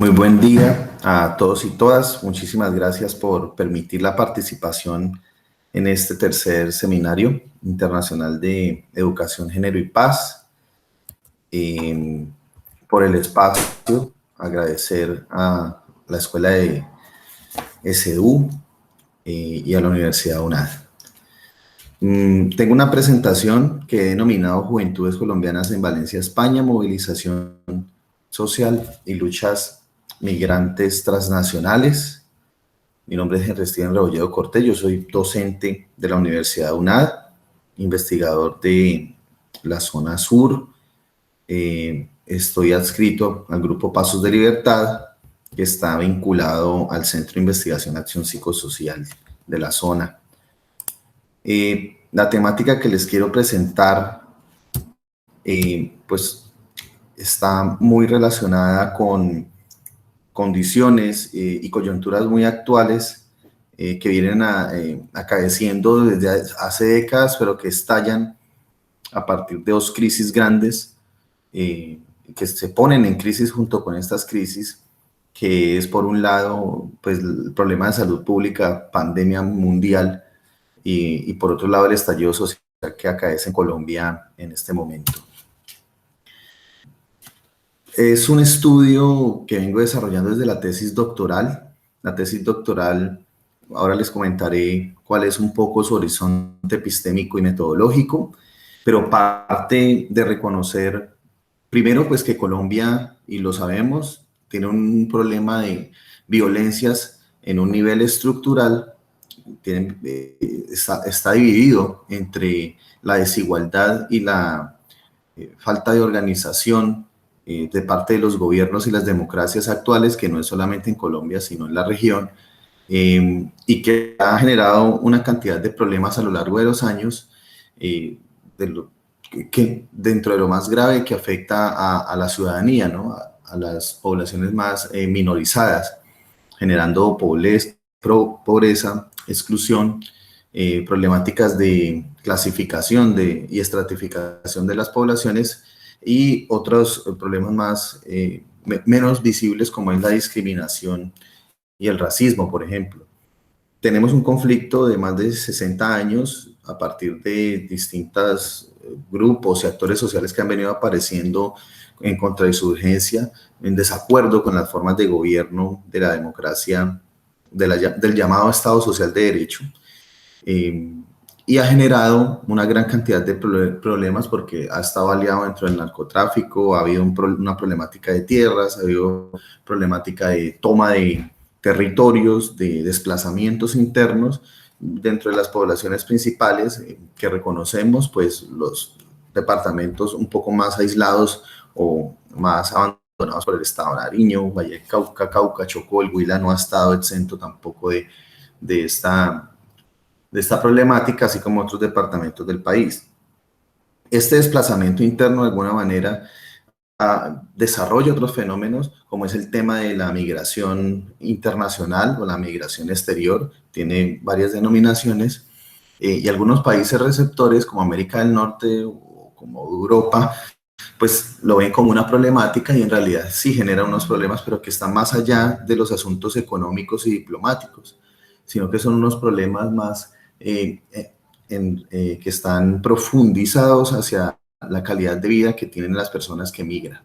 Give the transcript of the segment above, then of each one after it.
Muy buen día a todos y todas. Muchísimas gracias por permitir la participación en este tercer seminario internacional de educación, género y paz. Por el espacio, agradecer a la Escuela de SDU y a la Universidad UNAD. Tengo una presentación que he denominado Juventudes Colombianas en Valencia, España, movilización social y luchas migrantes transnacionales. Mi nombre es Henry Steven Rebolledo Cortés, yo soy docente de la Universidad UNAD, investigador de la zona sur. Estoy adscrito al grupo Pasos de Libertad, que está vinculado al Centro de Investigación Acción Psicosocial de la zona. La temática que les quiero presentar, pues está muy relacionada con condiciones y coyunturas muy actuales que vienen acaeciendo desde hace décadas, pero que estallan a partir de dos crisis grandes que se ponen en crisis junto con estas crisis, que es por un lado pues, el problema de salud pública, pandemia mundial, y por otro lado el estallido social que acaece en Colombia en este momento. Es un estudio que vengo desarrollando desde la tesis doctoral. La tesis doctoral, ahora les comentaré cuál es un poco su horizonte epistémico y metodológico, pero parte de reconocer, primero, pues que Colombia, y lo sabemos, tiene un problema de violencias en un nivel estructural, está dividido entre la desigualdad y la falta de organización de parte de los gobiernos y las democracias actuales, que no es solamente en Colombia, sino en la región, y que ha generado una cantidad de problemas a lo largo de los años, que dentro de lo más grave que afecta a la ciudadanía, ¿no? a las poblaciones más minorizadas, generando pobreza, exclusión, problemáticas de clasificación y estratificación de las poblaciones y otros problemas más menos visibles, como es la discriminación y el racismo, por ejemplo. Tenemos un conflicto de más de 60 años a partir de distintos grupos y actores sociales que han venido apareciendo en contrainsurgencia, en desacuerdo con las formas de gobierno de la democracia, del llamado Estado Social de Derecho. Y ha generado una gran cantidad de problemas porque ha estado aliado dentro del narcotráfico, ha habido una problemática de tierras, ha habido problemática de toma de territorios, de desplazamientos internos dentro de las poblaciones principales que reconocemos, pues los departamentos un poco más aislados o más abandonados por el estado Nariño, Valle del Cauca, Cauca, Chocó, el Huila no ha estado exento tampoco de esta problemática, así como otros departamentos del país. Este desplazamiento interno, de alguna manera, desarrolla otros fenómenos, como es el tema de la migración internacional o la migración exterior, tiene varias denominaciones, y algunos países receptores, como América del Norte o como Europa, pues lo ven como una problemática y en realidad sí genera unos problemas, pero que están más allá de los asuntos económicos y diplomáticos, sino que son unos problemas más que están profundizados hacia la calidad de vida que tienen las personas que migran.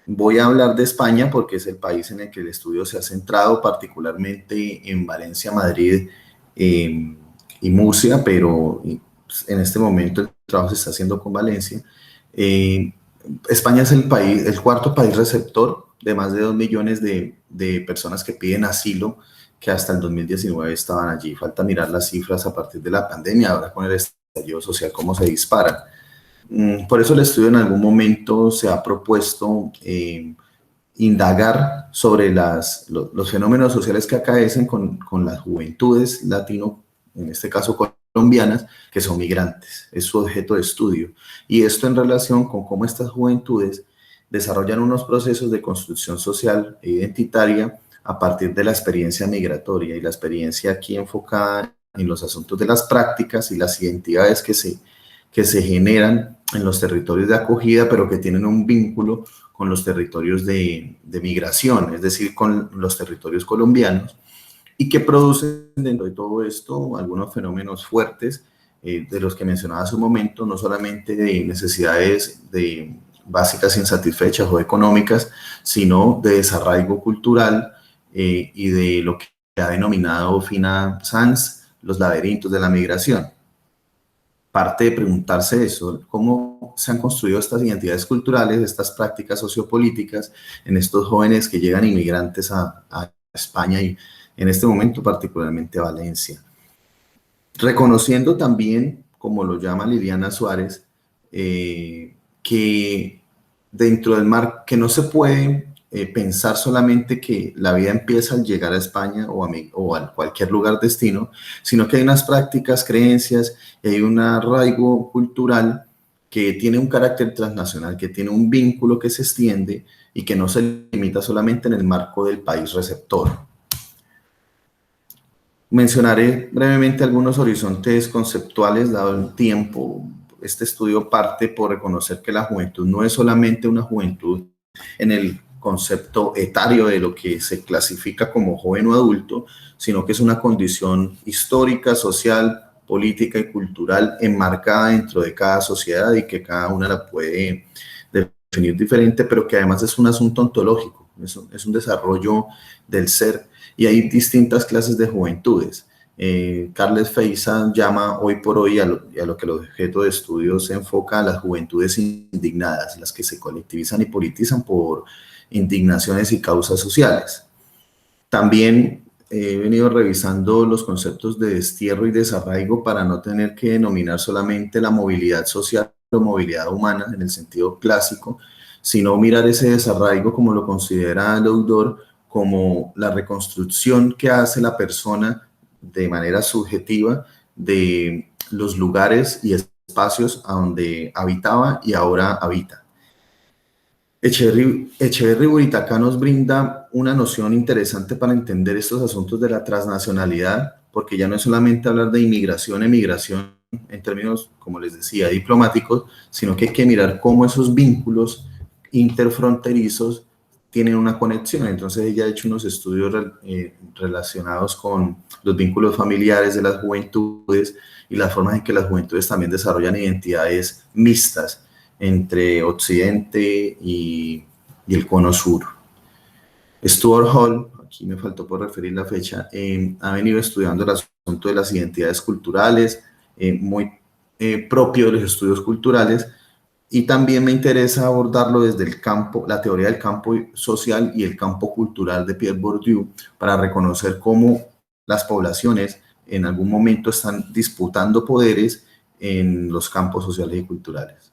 Voy a hablar de España porque es el país en el que el estudio se ha centrado, particularmente en Valencia, Madrid y Murcia, pero en este momento el trabajo se está haciendo con Valencia. España es el cuarto país receptor de más de 2 millones de personas que piden asilo, que hasta el 2019 estaban allí. Falta mirar las cifras a partir de la pandemia, ahora con el estallido social, cómo se disparan. Por eso el estudio en algún momento se ha propuesto indagar sobre los fenómenos sociales que acaecen con las juventudes latino, en este caso colombianas, que son migrantes. Es su objeto de estudio. Y esto en relación con cómo estas juventudes desarrollan unos procesos de construcción social e identitaria a partir de la experiencia migratoria, y la experiencia aquí enfocada en los asuntos de las prácticas y las identidades que se que se generan en los territorios de acogida, pero que tienen un vínculo con los territorios de migración, es decir, con los territorios colombianos, y que producen dentro de todo esto algunos fenómenos fuertes, de los que mencionaba hace un momento, no solamente de necesidades básicas insatisfechas o económicas, sino de desarraigo cultural, y de lo que ha denominado Fina Sanz los laberintos de la migración. Parte de preguntarse eso, cómo se han construido estas identidades culturales, estas prácticas sociopolíticas en estos jóvenes que llegan inmigrantes a España y en este momento particularmente a Valencia. Reconociendo también, como lo llama Liliana Suárez, que dentro del mar, que no se puede pensar solamente que la vida empieza al llegar a España o a cualquier lugar destino, sino que hay unas prácticas, creencias, hay un arraigo cultural que tiene un carácter transnacional, que tiene un vínculo que se extiende y que no se limita solamente en el marco del país receptor. Mencionaré brevemente algunos horizontes conceptuales dado el tiempo. Este estudio parte por reconocer que la juventud no es solamente una juventud en el concepto etario de lo que se clasifica como joven o adulto, sino que es una condición histórica, social, política y cultural enmarcada dentro de cada sociedad y que cada una la puede definir diferente, pero que además es un asunto ontológico, es un desarrollo del ser. Y hay distintas clases de juventudes. Carles Feiza llama hoy por hoy a lo que el objeto de estudio se enfoca a las juventudes indignadas, las que se colectivizan y politizan por indignaciones y causas sociales. También he venido revisando los conceptos de destierro y desarraigo para no tener que denominar solamente la movilidad social o movilidad humana en el sentido clásico, sino mirar ese desarraigo como lo considera el autor, como la reconstrucción que hace la persona de manera subjetiva de los lugares y espacios a donde habitaba y ahora habita. Echeverry Buritacá nos brinda una noción interesante para entender estos asuntos de la transnacionalidad, porque ya no es solamente hablar de inmigración, emigración en términos, como les decía, diplomáticos, sino que hay que mirar cómo esos vínculos interfronterizos tienen una conexión. Entonces ella ha hecho unos estudios relacionados con los vínculos familiares de las juventudes y las formas en que las juventudes también desarrollan identidades mixtas entre Occidente y el Cono Sur. Stuart Hall, aquí me faltó por referir la fecha, ha venido estudiando el asunto de las identidades culturales, muy propio de los estudios culturales, y también me interesa abordarlo desde el campo, la teoría del campo social y el campo cultural de Pierre Bourdieu, para reconocer cómo las poblaciones en algún momento están disputando poderes en los campos sociales y culturales.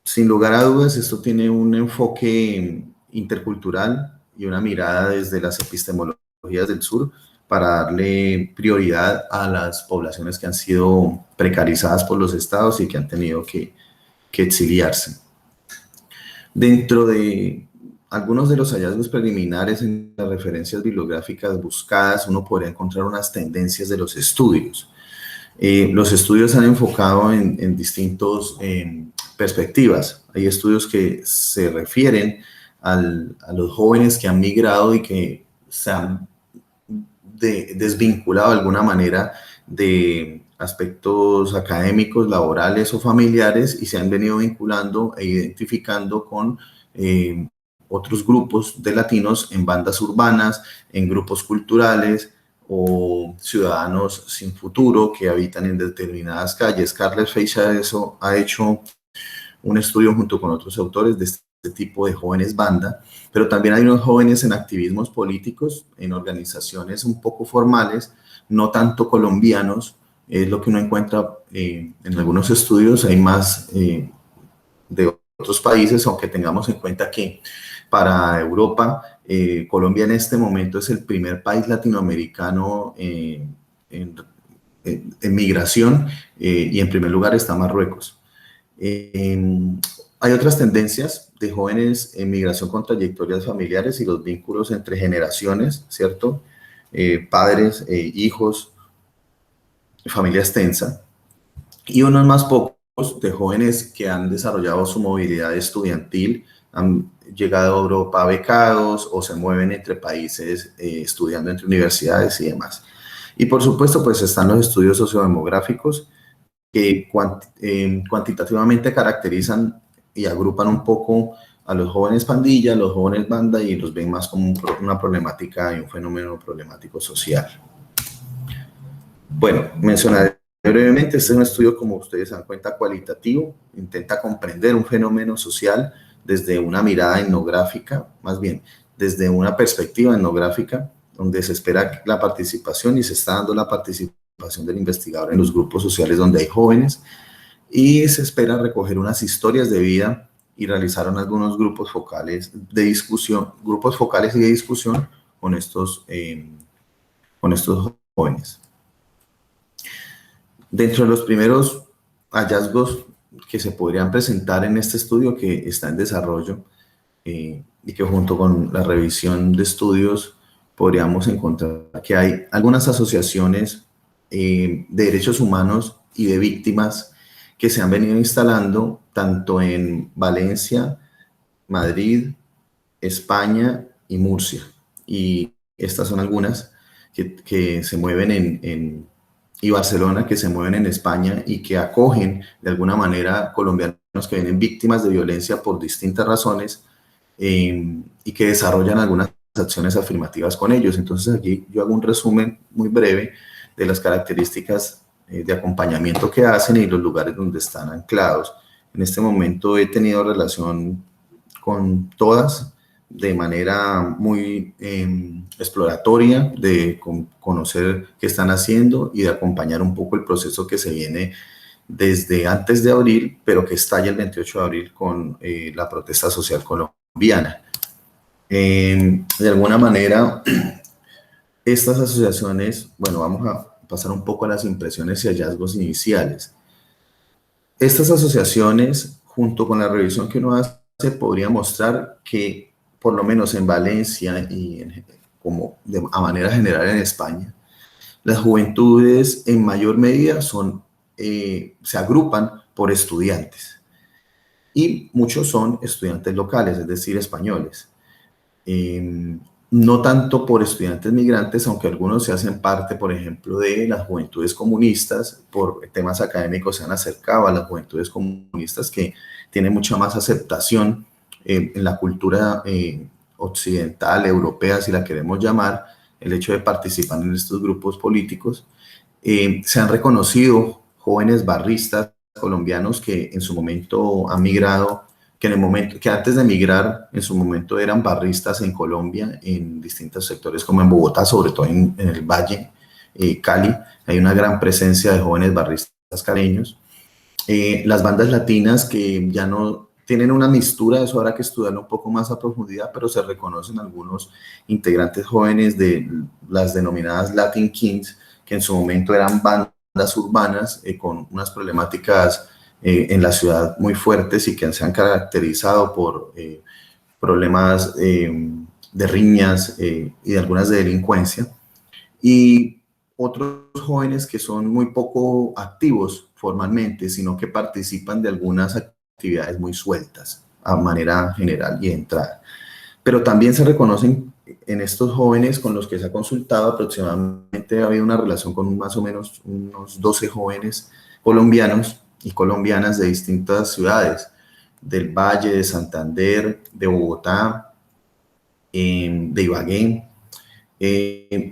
Sin lugar a dudas, esto tiene un enfoque intercultural y una mirada desde las epistemologías del sur para darle prioridad a las poblaciones que han sido precarizadas por los estados y que han tenido que exiliarse. Dentro de algunos de los hallazgos preliminares en las referencias bibliográficas buscadas, uno podría encontrar unas tendencias de los estudios. Los estudios se han enfocado en distintas perspectivas. Hay estudios que se refieren a los jóvenes que han migrado y que se han desvinculado de alguna manera de aspectos académicos, laborales o familiares y se han venido vinculando e identificando con otros grupos de latinos en bandas urbanas, en grupos culturales o ciudadanos sin futuro que habitan en determinadas calles. Carles Feixa ha hecho un estudio junto con otros autores de este tipo de jóvenes banda, pero también hay unos jóvenes en activismos políticos, en organizaciones un poco formales, no tanto colombianos, es lo que uno encuentra en algunos estudios, hay más de otros países, aunque tengamos en cuenta que para Europa, Colombia en este momento es el primer país latinoamericano en migración, y en primer lugar está Marruecos. Hay otras tendencias de jóvenes en migración con trayectorias familiares y los vínculos entre generaciones, ¿cierto? Padres, hijos, familia extensa. Y unos más de jóvenes que han desarrollado su movilidad estudiantil, han llegado a Europa becados o se mueven entre países estudiando entre universidades y demás. Y por supuesto, pues están los estudios sociodemográficos que cuantitativamente caracterizan y agrupan un poco a los jóvenes pandilla, a los jóvenes banda y los ven más como una problemática y un fenómeno problemático social. Bueno, mencionaré brevemente, este es un estudio, como ustedes se dan cuenta, cualitativo, intenta comprender un fenómeno social desde una mirada etnográfica, más bien desde una perspectiva etnográfica, donde se espera la participación y se está dando la participación del investigador en los grupos sociales donde hay jóvenes, y se espera recoger unas historias de vida y realizar algunos grupos focales de discusión, grupos focales y de discusión con estos jóvenes. Dentro de los primeros hallazgos que se podrían presentar en este estudio que está en desarrollo y que junto con la revisión de estudios podríamos encontrar que hay algunas asociaciones de derechos humanos y de víctimas que se han venido instalando tanto en Valencia, Madrid, España y Murcia. Y estas son algunas que se mueven y Barcelona, que se mueven en España y que acogen de alguna manera colombianos que vienen víctimas de violencia por distintas razones y que desarrollan algunas acciones afirmativas con ellos. Entonces aquí yo hago un resumen muy breve de las características de acompañamiento que hacen y los lugares donde están anclados. En este momento he tenido relación con todas de manera muy exploratoria, de conocer qué están haciendo y de acompañar un poco el proceso que se viene desde antes de abril, pero que estalla el 28 de abril con la protesta social colombiana. De alguna manera, estas asociaciones, bueno, vamos a pasar un poco a las impresiones y hallazgos iniciales. Estas asociaciones, junto con la revisión que uno hace, podría mostrar que, por lo menos en Valencia y a manera general en España, las juventudes en mayor medida se agrupan por estudiantes y muchos son estudiantes locales, es decir, españoles. No tanto por estudiantes migrantes, aunque algunos se hacen parte, por ejemplo, de las juventudes comunistas, por temas académicos se han acercado a las juventudes comunistas que tienen mucha más aceptación en la cultura occidental, europea, si la queremos llamar, el hecho de participar en estos grupos políticos. Se han reconocido jóvenes barristas colombianos que en su momento han migrado, que antes de migrar, en su momento eran barristas en Colombia, en distintos sectores, como en Bogotá, sobre todo en el Valle, Cali, hay una gran presencia de jóvenes barristas caleños. Las bandas latinas que ya no tienen una mixtura, eso habrá que estudiarlo un poco más a profundidad, pero se reconocen algunos integrantes jóvenes de las denominadas Latin Kings, que en su momento eran bandas urbanas con unas problemáticas en la ciudad muy fuertes y que se han caracterizado por problemas de riñas y de algunas de delincuencia. Y otros jóvenes que son muy poco activos formalmente, sino que participan de algunas actividades muy sueltas a manera general y de entrada. Pero también se reconocen en estos jóvenes con los que se ha consultado, aproximadamente ha habido una relación con más o menos unos 12 jóvenes colombianos y colombianas de distintas ciudades, del Valle, de Santander, de Bogotá, de Ibagué.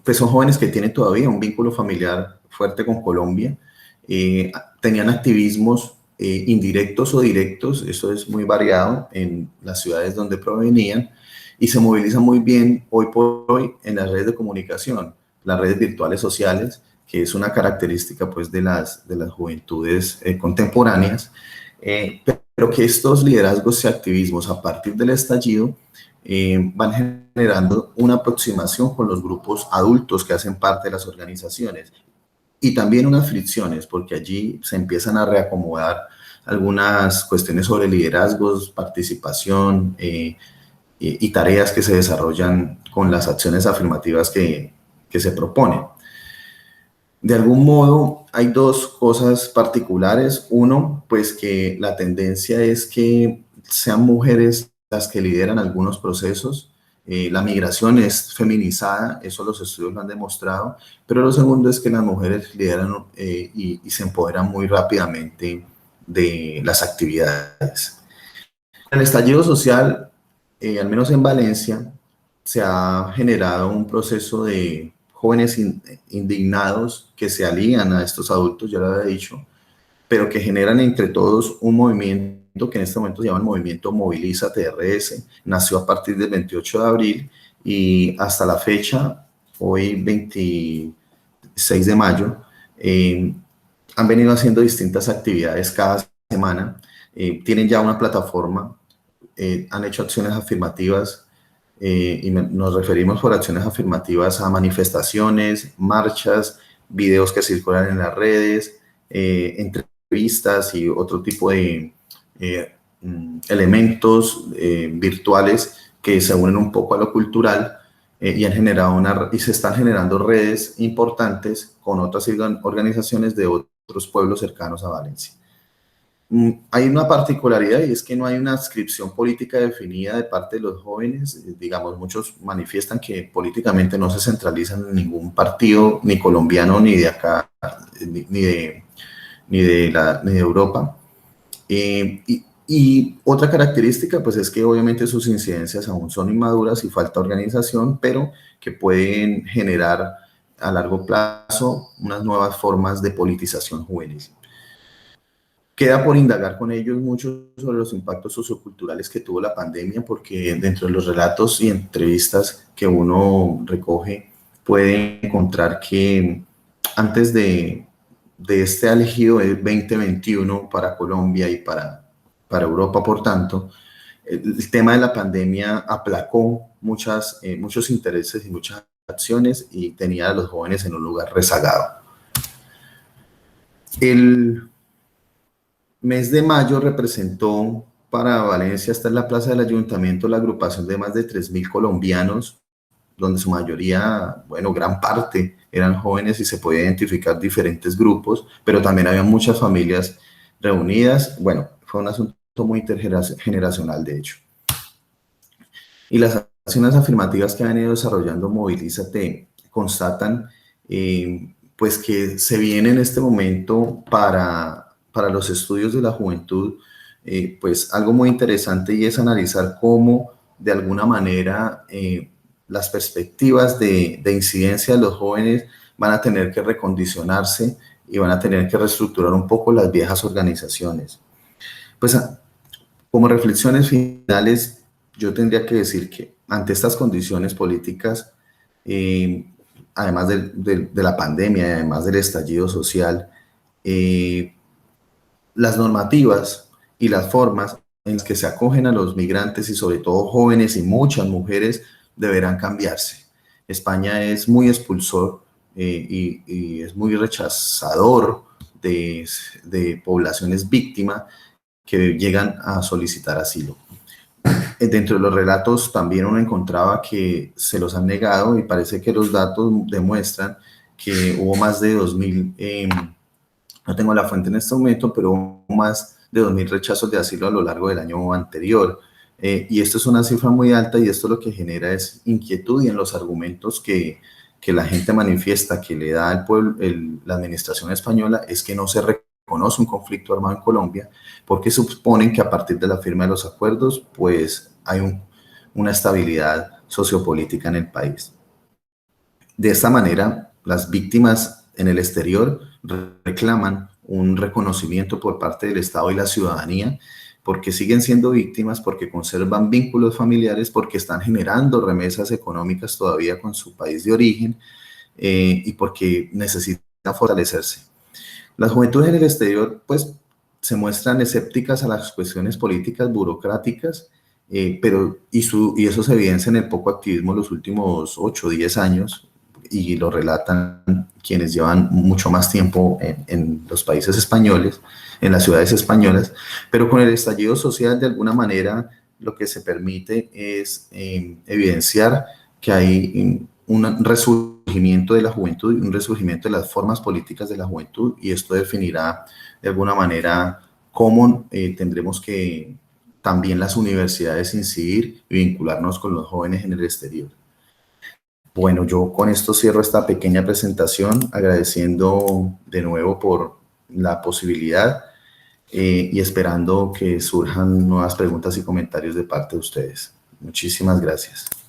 Pues son jóvenes que tienen todavía un vínculo familiar fuerte con Colombia, tenían activismos indirectos o directos, eso es muy variado en las ciudades donde provenían, y se movilizan muy bien hoy por hoy en las redes de comunicación, las redes virtuales sociales, que es una característica pues de las juventudes contemporáneas, pero que estos liderazgos y activismos a partir del estallido van generando una aproximación con los grupos adultos que hacen parte de las organizaciones y también unas fricciones, porque allí se empiezan a reacomodar algunas cuestiones sobre liderazgos, participación y tareas que se desarrollan con las acciones afirmativas que se proponen. De algún modo, hay dos cosas particulares. Uno, pues que la tendencia es que sean mujeres las que lideran algunos procesos. La migración es feminizada, eso los estudios lo han demostrado, pero lo segundo es que las mujeres lideran y se empoderan muy rápidamente de las actividades. En el estallido social, al menos en Valencia, se ha generado un proceso de jóvenes indignados que se alían a estos adultos, ya lo había dicho, pero que generan entre todos un movimiento que en este momento se llama el Movimiento Movilízate RS. Nació a partir del 28 de abril y hasta la fecha, hoy 26 de mayo, han venido haciendo distintas actividades cada semana. Tienen ya una plataforma, han hecho acciones afirmativas y nos referimos por acciones afirmativas a manifestaciones, marchas, videos que circulan en las redes, entrevistas y otro tipo de elementos virtuales que se unen un poco a lo cultural y han generado y se están generando redes importantes con otras organizaciones de otros pueblos cercanos a Valencia. Hay una particularidad y es que no hay una adscripción política definida de parte de los jóvenes. Digamos, muchos manifiestan que políticamente no se centralizan en ningún partido, ni colombiano, ni de acá, ni de Europa. Y otra característica, pues es que obviamente sus incidencias aún son inmaduras y falta organización, pero que pueden generar a largo plazo unas nuevas formas de politización juvenil. Queda por indagar con ellos mucho sobre los impactos socioculturales que tuvo la pandemia, porque dentro de los relatos y entrevistas que uno recoge puede encontrar que antes de este elegido del 2021 para Colombia y para Europa, por tanto, el tema de la pandemia aplacó muchos intereses y muchas acciones y tenía a los jóvenes en un lugar rezagado. El mes de mayo representó para Valencia, hasta en la plaza del ayuntamiento, la agrupación de más de 3.000 colombianos, donde su mayoría, bueno, gran parte eran jóvenes y se podía identificar diferentes grupos, pero también había muchas familias reunidas. Bueno, fue un asunto muy intergeneracional, de hecho. Y las acciones afirmativas que han ido desarrollando Movilízate constatan pues que se viene en este momento para los estudios de la juventud pues algo muy interesante, y es analizar cómo de alguna manera las perspectivas de incidencia de los jóvenes van a tener que recondicionarse y van a tener que reestructurar un poco las viejas organizaciones. Pues como reflexiones finales, yo tendría que decir que ante estas condiciones políticas, además de la pandemia y además del estallido social, las normativas y las formas en las que se acogen a los migrantes y sobre todo jóvenes y muchas mujeres deberán cambiarse. España es muy expulsor y es muy rechazador de poblaciones víctimas que llegan a solicitar asilo. Dentro de los relatos también uno encontraba que se los han negado, y parece que los datos demuestran que hubo más de 2.000, no tengo la fuente en este momento, pero hubo más de 2.000 rechazos de asilo a lo largo del año anterior. Y esto es una cifra muy alta, y esto lo que genera es inquietud, y en los argumentos que la gente manifiesta que le da al pueblo, la administración española, es que no se reconoce un conflicto armado en Colombia, porque suponen que a partir de la firma de los acuerdos, pues hay una estabilidad sociopolítica en el país. De esta manera, las víctimas en el exterior reclaman un reconocimiento por parte del Estado y la ciudadanía, porque siguen siendo víctimas, porque conservan vínculos familiares, porque están generando remesas económicas todavía con su país de origen y porque necesitan fortalecerse. Las juventudes en el exterior, pues, se muestran escépticas a las cuestiones políticas, burocráticas, y eso se evidencia en el poco activismo de los últimos 8 o 10 años, y lo relatan quienes llevan mucho más tiempo en los países españoles, en las ciudades españolas, pero con el estallido social, de alguna manera, lo que se permite es evidenciar que hay un resurgimiento de la juventud y un resurgimiento de las formas políticas de la juventud, y esto definirá de alguna manera cómo tendremos que también las universidades incidir y vincularnos con los jóvenes en el exterior. Bueno, yo con esto cierro esta pequeña presentación, agradeciendo de nuevo por la posibilidad y esperando que surjan nuevas preguntas y comentarios de parte de ustedes. Muchísimas gracias.